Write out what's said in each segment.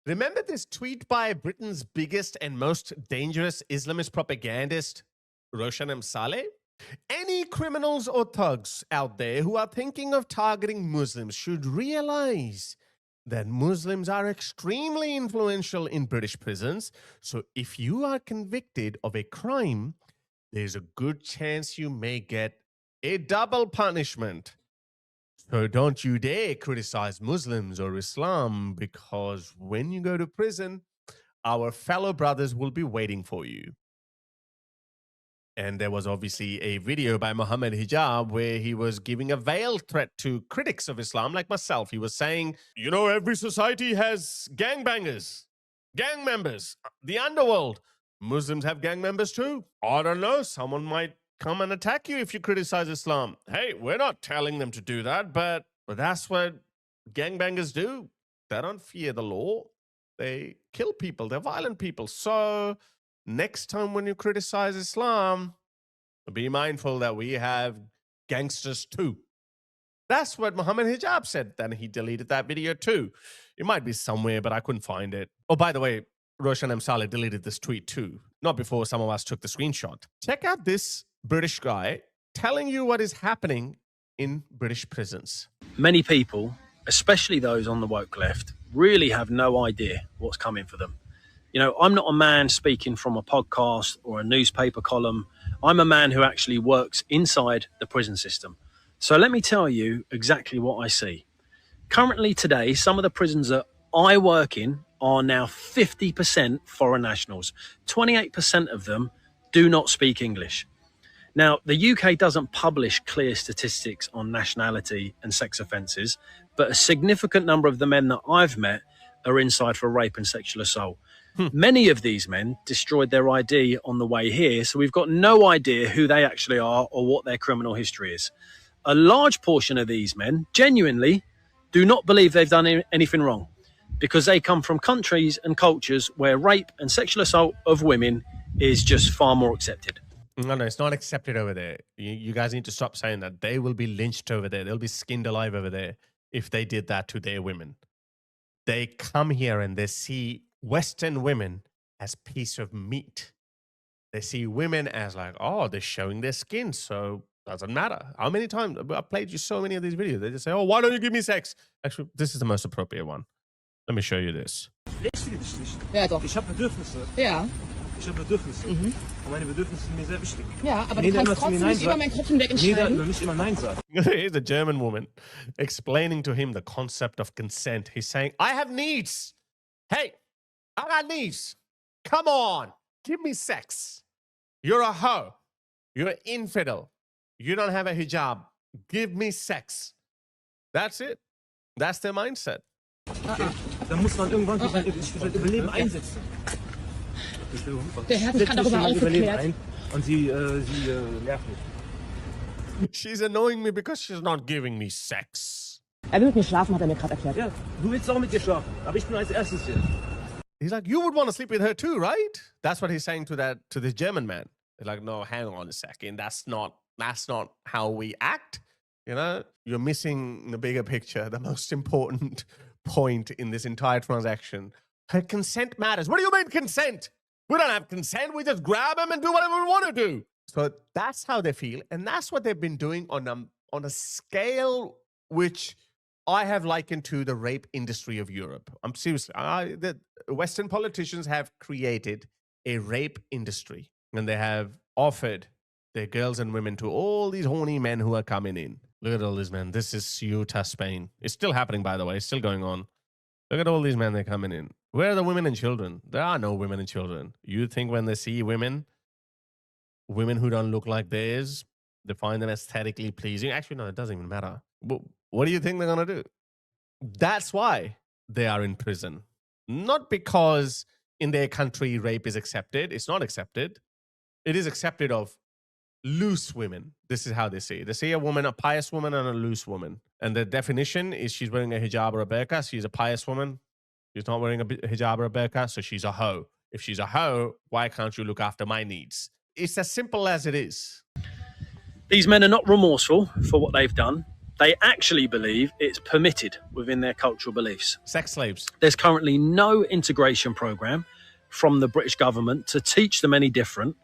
Remember this tweet by Britain's biggest and most dangerous Islamist propagandist, Roshan Saleh? Any criminals or thugs out there who are thinking of targeting Muslims should realize that Muslims are extremely influential in British prisons. So if you are convicted of a crime, there's a good chance you may get a double punishment. So don't you dare criticize Muslims or Islam, because when you go to prison, our fellow brothers will be waiting for you. And there was obviously a video by Muhammad Hijab where he was giving a veiled threat to critics of Islam like myself. He was saying, you know, every society has gangbangers, gang members, the underworld. Muslims have gang members too. I don't know. Someone might come and attack you if you criticize Islam. Hey, we're not telling them to do that, but that's what gangbangers do. They don't fear the law. They kill people. They're violent people. So next time when you criticize Islam, be mindful that we have gangsters too. That's what Muhammad Hijab said. Then he deleted that video too. It might be somewhere, but I couldn't find it. Oh, by the way, Roshan Saleh deleted this tweet too. Not before some of us took the screenshot. Check out this British guy telling you what is happening in British prisons. Many people, especially those on the woke left, really have no idea what's coming for them. You know, I'm not a man speaking from a podcast or a newspaper column. I'm a man who actually works inside the prison system. So let me tell you exactly what I see. Currently today, some of the prisons that I work in are now 50% foreign nationals. 28% of them do not speak English. Now, the UK doesn't publish clear statistics on nationality and sex offences, but a significant number of the men that I've met are inside for rape and sexual assault. Many of these men destroyed their ID on the way here, so we've got no idea who they actually are or what their criminal history is. A large portion of these men genuinely do not believe they've done anything wrong, because they come from countries and cultures where rape and sexual assault of women is just far more accepted. No, it's not accepted over there. You guys need to stop saying that. They will be lynched over there. They'll be skinned alive over there if they did that to their women. They come here and they see Western women as piece of meat. They see women as like, oh, they're showing their skin, so doesn't matter. How many times I've played you so many of these videos? They just say, oh, why don't you give me sex? Actually, this is the most appropriate one. Let me show you this. Ja, doch. Ich habe Bedürfnisse. Ja. Ich habe Bedürfnisse. Und meine Bedürfnisse sind mir sehr wichtig. Ja, aber du kannst trotzdem nicht über mein Kopf hinweg entscheiden. Nicht immer Nein sagen. Here's a German woman explaining to him the concept of consent. He's saying, I have needs. Hey, I got needs. Come on. Give me sex. You're a hoe. You're an infidel. You don't have a hijab. Give me sex. That's it. That's their mindset. Okay. Dann muss man irgendwann sich für sein Überleben einsetzen. Der Herr hat mich gerade darüber aufgeklärt. Und sie nervt mich. She's annoying me because she's not giving me sex. Er will mit mir schlafen, hat er mir gerade erklärt. Ja, du willst auch mit ihr schlafen, aber ich bin als erstes hier. He's like, you would want to sleep with her too, right? That's what he's saying to this German man. He's like, no, hang on a second. That's not how we act. You know, you're missing the bigger picture, the most important point in this entire transaction. Her consent matters. What do you mean consent? We don't have consent. We just grab him and do whatever we want to do. So that's how they feel. And that's what they've been doing on a scale which I have likened to the rape industry of Europe. I'm seriously, the Western politicians have created a rape industry, and they have offered their girls and women to all these horny men who are coming in. Look at all these men. This is Ceuta, Spain. It's still happening, by the way. It's still going on. Look at all these men that are coming in. Where are the women and children? There are no women and children. You think when they see women who don't look like theirs, they find them aesthetically pleasing? Actually, no, it doesn't even matter. What do you think they're going to do? That's why they are in prison. Not because in their country rape is accepted. It's not accepted. It is accepted of loose women. This is how they see it. They see a woman, a pious woman, and a loose woman. And the definition is she's wearing a hijab or a burqa. She's a pious woman. She's not wearing a hijab or a burqa, so she's a hoe. If she's a hoe, why can't you look after my needs? It's as simple as it is. These men are not remorseful for what they've done. They actually believe it's permitted within their cultural beliefs. Sex slaves. There's currently no integration program from the British government to teach them any different,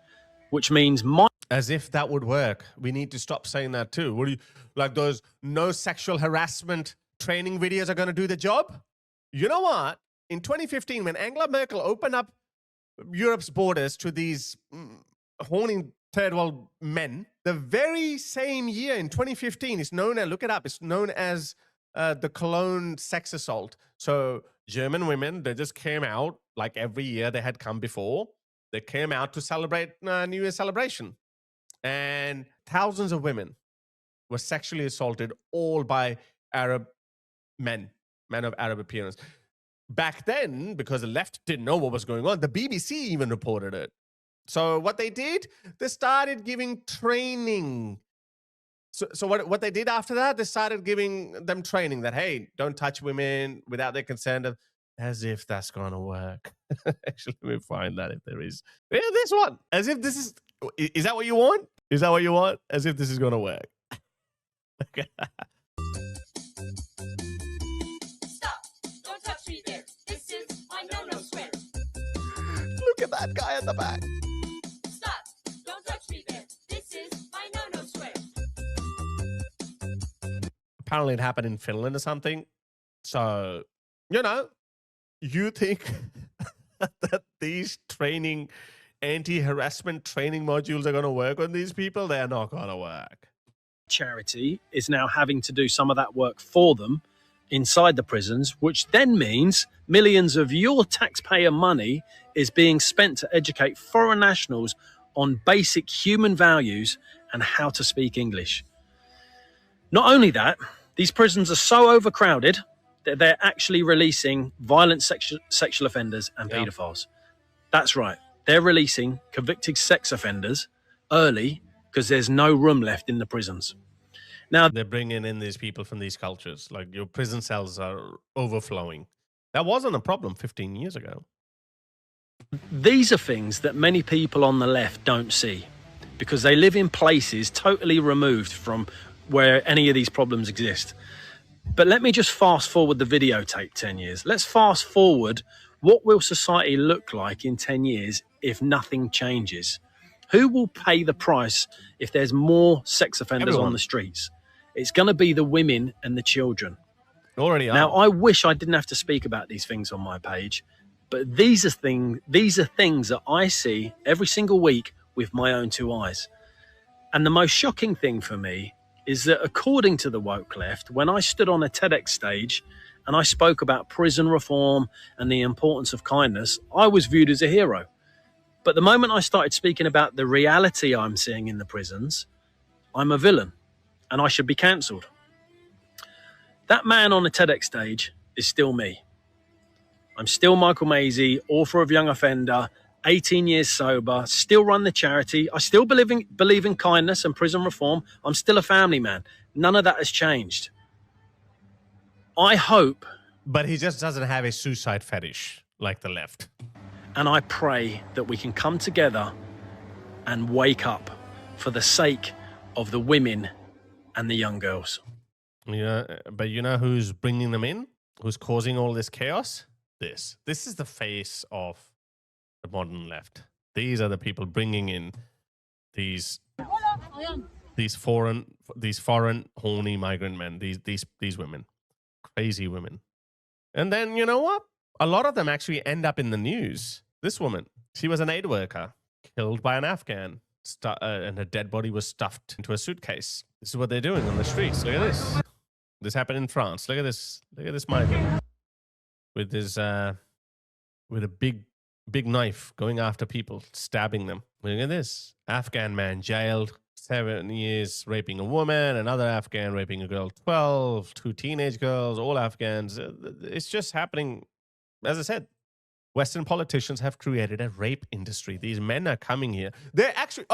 which means As if that would work. We need to stop saying that too. What do you, like those no sexual harassment training videos are going to do the job? You know what? In 2015, when Angela Merkel opened up Europe's borders to these horny third world men, the very same year in 2015, it's known as, look it up, it's known as the Cologne sex assault. So German women, they just came out like every year they had come before. They came out to celebrate New Year celebration. And thousands of women were sexually assaulted, all by Arab men of Arab appearance. Back then, because the left didn't know what was going on, the BBC even reported it. So what they did, they started giving training. So what they did after that, they started giving them training that, hey, don't touch women without their consent. As if that's going to work. Actually, let me find that if there is. Yeah, this one. As if this is that what you want? Is that what you want? As if this is going to work. Okay. Stop! Don't touch me there. This is my no-no square. Look at that guy at the back. Stop! Don't touch me there. This is my no-no square. Apparently it happened in Finland or something. So, you know, you think that these training, anti-harassment training modules are going to work on these people? They're not going to work. charity is now having to do some of that work for them inside the prisons, which then means millions of your taxpayer money is being spent to educate foreign nationals on basic human values and how to speak English. Not only that, these prisons are so overcrowded that they're actually releasing violent sexual offenders and paedophiles. That's right. They're releasing convicted sex offenders early because there's no room left in the prisons. Now, they're bringing in these people from these cultures. Like, your prison cells are overflowing. That wasn't a problem 15 years ago. these are things that many people on the left don't see because they live in places totally removed from where any of these problems exist. But let me just fast forward the videotape 10 years. Let's fast forward. What will society look like in 10 years if nothing changes? Who will pay the price if there's more sex offenders on the streets? It's going to be the women and the children. Already are. Now, I wish I didn't have to speak about these things on my page, but these are things that I see every single week with my own two eyes. And the most shocking thing for me is that according to the woke left, when I stood on a TEDx stage and I spoke about prison reform and the importance of kindness, I was viewed as a hero. But the moment I started speaking about the reality I'm seeing in the prisons, I'm a villain and I should be cancelled. That man on the TEDx stage is still me. I'm still Michael Maisie, author of Young Offender, 18 years sober, still run the charity. I still believe in kindness and prison reform. I'm still a family man. None of that has changed. I hope. But he just doesn't have a suicide fetish like the left. And I pray that we can come together and wake up for the sake of the women and the young girls. Yeah, but you know who's bringing them in? Who's causing all this chaos? This is the face of the modern left. These are the people bringing in these foreign horny migrant men. These women, crazy women. And then you know what? A lot of them actually end up in the news. This woman, she was an aid worker, killed by an Afghan, and her dead body was stuffed into a suitcase. This is what they're doing on the streets. Look at this. This happened in France. Look at this. Look at this migrant with his with a big knife going after people, stabbing them. Look at this. Afghan man jailed, 7 years raping a woman, another Afghan raping a girl, 12, 2 teenage girls, all Afghans. It's just happening. As I said, Western politicians have created a rape industry. These men are coming here. They're actually,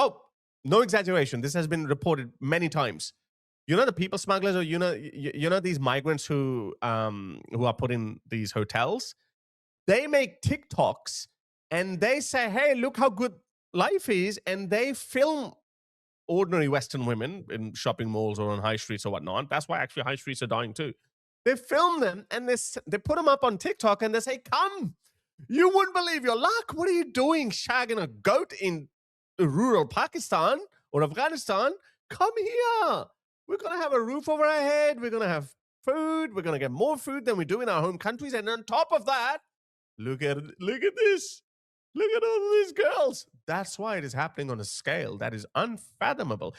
no exaggeration. This has been reported many times. You know the people smugglers, or you know these migrants who are put in these hotels. They make TikToks and they say, "Hey, look how good life is," and they film ordinary Western women in shopping malls or on high streets or whatnot. That's why actually high streets are dying too. They film them and they put them up on TikTok and they say, "Come, you wouldn't believe your luck. What are you doing shagging a goat in rural Pakistan or Afghanistan? Come here. We're going to have a roof over our head. We're going to have food. We're going to get more food than we do in our home countries. And on top of that, look at this. Look at all these girls." That's why it is happening on a scale that is unfathomable.